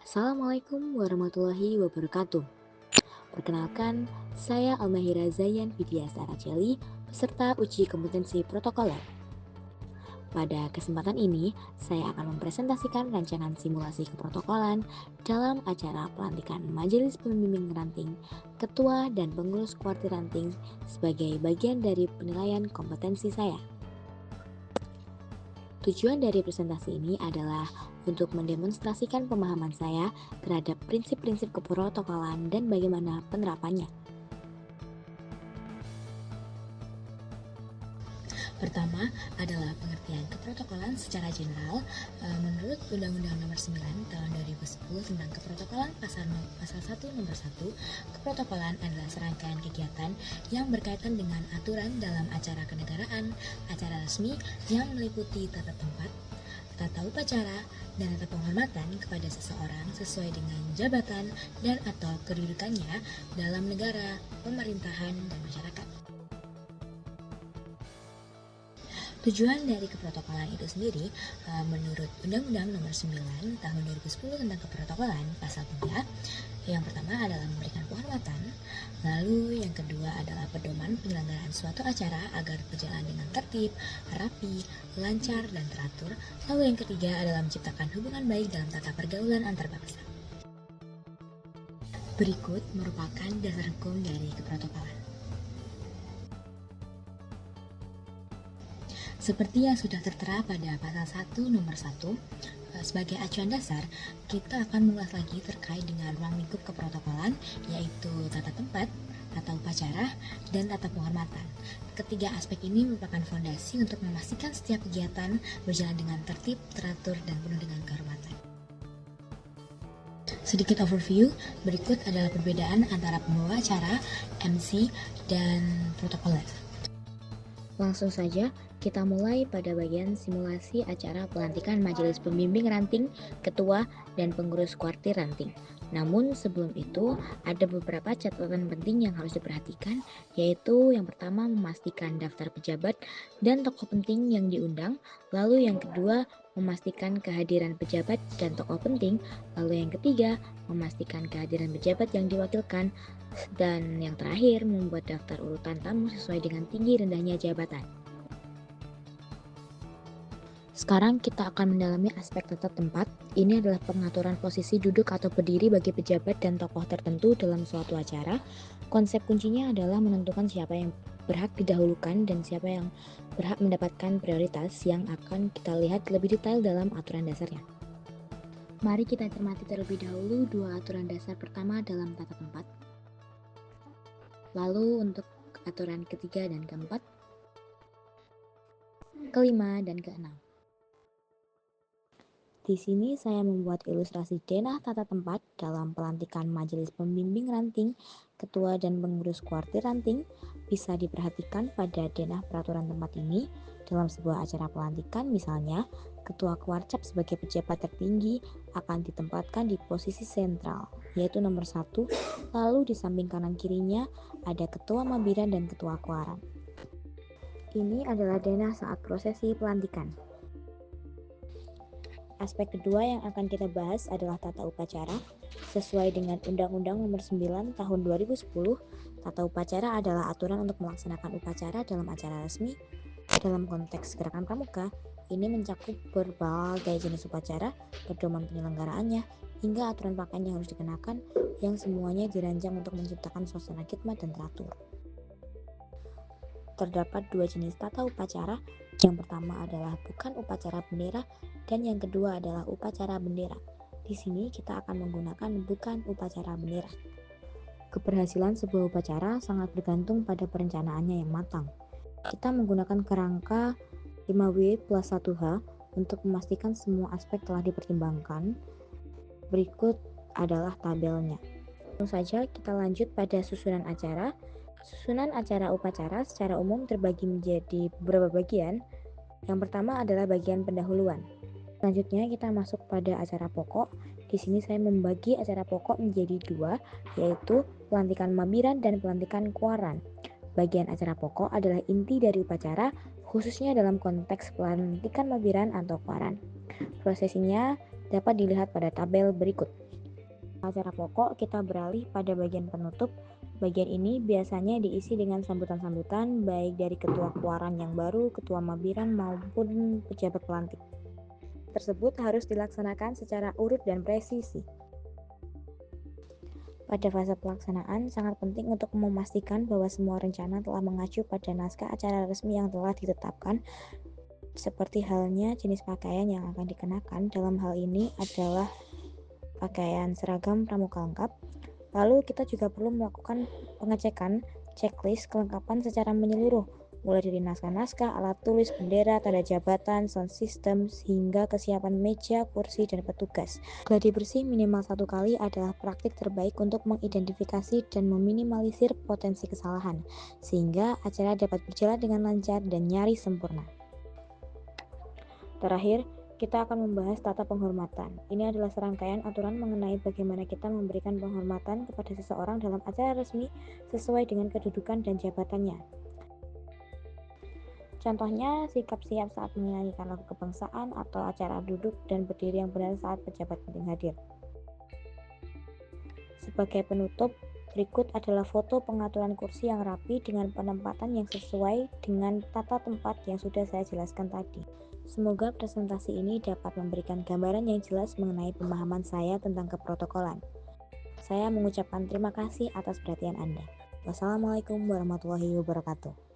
Assalamualaikum warahmatullahi wabarakatuh. Perkenalkan, saya Almahira Zayan Widyasa Racheli, peserta uji kompetensi protokoler. Pada kesempatan ini, saya akan mempresentasikan rancangan simulasi keprotokolan dalam acara pelantikan Majelis Pembimbing Ranting, Ketua dan Pengurus Kuartir Ranting sebagai bagian dari penilaian kompetensi saya. Tujuan dari presentasi ini adalah untuk mendemonstrasikan pemahaman saya terhadap prinsip-prinsip keprotokolan dan bagaimana penerapannya. Pertama adalah pengertian keprotokolan secara general. Menurut Undang-Undang Nomor 9 Tahun 2010 tentang Keprotokolan Pasal 1 Nomor 1, keprotokolan adalah serangkaian kegiatan yang berkaitan dengan aturan dalam acara kenegaraan, acara resmi yang meliputi tata tempat, tata upacara, dan tata penghormatan kepada seseorang sesuai dengan jabatan dan atau kedudukannya dalam negara, pemerintahan, dan masyarakat. Tujuan dari keprotokolan itu sendiri, menurut Undang-Undang Nomor 9 Tahun 2010 tentang Keprotokolan Pasal 3, yang pertama adalah memberikan penghormatan, lalu yang kedua adalah pedoman penyelenggaraan suatu acara agar berjalan dengan tertib, rapi, lancar, dan teratur, lalu yang ketiga adalah menciptakan hubungan baik dalam tata pergaulan antar bangsa. Berikut merupakan dasar hukum dari keprotokolan. Seperti yang sudah tertera pada pasal 1 nomor 1, sebagai acuan dasar, kita akan mengulas lagi terkait dengan ruang lingkup keprotokolan, yaitu tata tempat, tata upacara, dan tata penghormatan. Ketiga aspek ini merupakan fondasi untuk memastikan setiap kegiatan berjalan dengan tertib, teratur, dan penuh dengan kehormatan. Sedikit overview, berikut adalah perbedaan antara pembawa acara, MC, dan protokoler. Langsung saja, kita mulai pada bagian simulasi acara pelantikan Majelis Pembimbing Ranting, Ketua, dan Pengurus Kuartir Ranting. Namun sebelum itu, ada beberapa catatan penting yang harus diperhatikan, yaitu yang pertama memastikan daftar pejabat dan tokoh penting yang diundang, lalu yang kedua memastikan kehadiran pejabat dan tokoh penting, lalu yang ketiga memastikan kehadiran pejabat yang diwakilkan, dan yang terakhir membuat daftar urutan tamu sesuai dengan tinggi rendahnya jabatan. Sekarang kita akan mendalami aspek tata tempat. Ini adalah pengaturan posisi duduk atau berdiri bagi pejabat dan tokoh tertentu dalam suatu acara. Konsep kuncinya adalah menentukan siapa yang berhak didahulukan dan siapa yang berhak mendapatkan prioritas yang akan kita lihat lebih detail dalam aturan dasarnya. Mari kita cermati terlebih dahulu dua aturan dasar pertama dalam tata tempat. Lalu untuk aturan ketiga dan keempat, kelima, dan keenam. Di sini saya membuat ilustrasi denah tata tempat dalam pelantikan Majelis Pembimbing Ranting, Ketua dan Pengurus Kuartir Ranting. Bisa diperhatikan pada denah peraturan tempat ini dalam sebuah acara pelantikan, misalnya Ketua Kuarcap sebagai pejabat tertinggi akan ditempatkan di posisi sentral, yaitu nomor 1, lalu di samping kanan kirinya ada Ketua Mabiran dan Ketua Kuaran. Ini adalah denah saat prosesi pelantikan. Aspek kedua yang akan kita bahas adalah tata upacara. Sesuai dengan Undang-Undang Nomor 9 Tahun 2010, tata upacara adalah aturan untuk melaksanakan upacara dalam acara resmi. Dalam konteks gerakan pramuka, ini mencakup berbagai jenis upacara, pedoman penyelenggaraannya, hingga aturan pakaian yang harus dikenakan, yang semuanya dirancang untuk menciptakan suasana khidmat dan teratur. Terdapat dua jenis tata upacara. Yang pertama adalah bukan upacara bendera dan yang kedua adalah upacara bendera. Di sini kita akan menggunakan bukan upacara bendera. Keberhasilan sebuah upacara sangat bergantung pada perencanaannya yang matang. Kita menggunakan kerangka 5W plus 1H untuk memastikan semua aspek telah dipertimbangkan. Berikut adalah tabelnya. Langsung saja kita lanjut pada susunan acara. Susunan acara upacara secara umum terbagi menjadi beberapa bagian. Yang pertama adalah bagian pendahuluan. Selanjutnya kita masuk pada acara pokok. Di sini saya membagi acara pokok menjadi dua, yaitu pelantikan mabiran dan pelantikan kuaran. Bagian acara pokok adalah inti dari upacara, khususnya dalam konteks pelantikan mabiran atau kuaran. Prosesinya dapat dilihat pada tabel berikut. Acara pokok kita beralih pada bagian penutup. Bagian ini biasanya diisi dengan sambutan-sambutan baik dari ketua keluaran yang baru, ketua mabiran maupun pejabat pelantik. Tersebut harus dilaksanakan secara urut dan presisi. Pada fase pelaksanaan, sangat penting untuk memastikan bahwa semua rencana telah mengacu pada naskah acara resmi yang telah ditetapkan, seperti halnya jenis pakaian yang akan dikenakan. Dalam hal ini adalah pakaian seragam pramuka lengkap. Lalu kita juga perlu melakukan pengecekan checklist kelengkapan secara menyeluruh, mulai dari naskah-naskah, alat tulis, bendera, tanda jabatan, sound system, hingga kesiapan meja, kursi, dan petugas. Gladi bersih minimal 1 kali adalah praktik terbaik untuk mengidentifikasi dan meminimalisir potensi kesalahan, sehingga acara dapat berjalan dengan lancar dan nyaris sempurna. Terakhir, kita akan membahas tata penghormatan. Ini adalah serangkaian aturan mengenai bagaimana kita memberikan penghormatan kepada seseorang dalam acara resmi sesuai dengan kedudukan dan jabatannya. Contohnya, sikap siap saat menyanyikan lagu kebangsaan atau acara duduk dan berdiri yang benar saat pejabat penting hadir. Sebagai penutup, berikut adalah foto pengaturan kursi yang rapi dengan penempatan yang sesuai dengan tata tempat yang sudah saya jelaskan tadi. Semoga presentasi ini dapat memberikan gambaran yang jelas mengenai pemahaman saya tentang keprotokolan. Saya mengucapkan terima kasih atas perhatian Anda. Wassalamualaikum warahmatullahi wabarakatuh.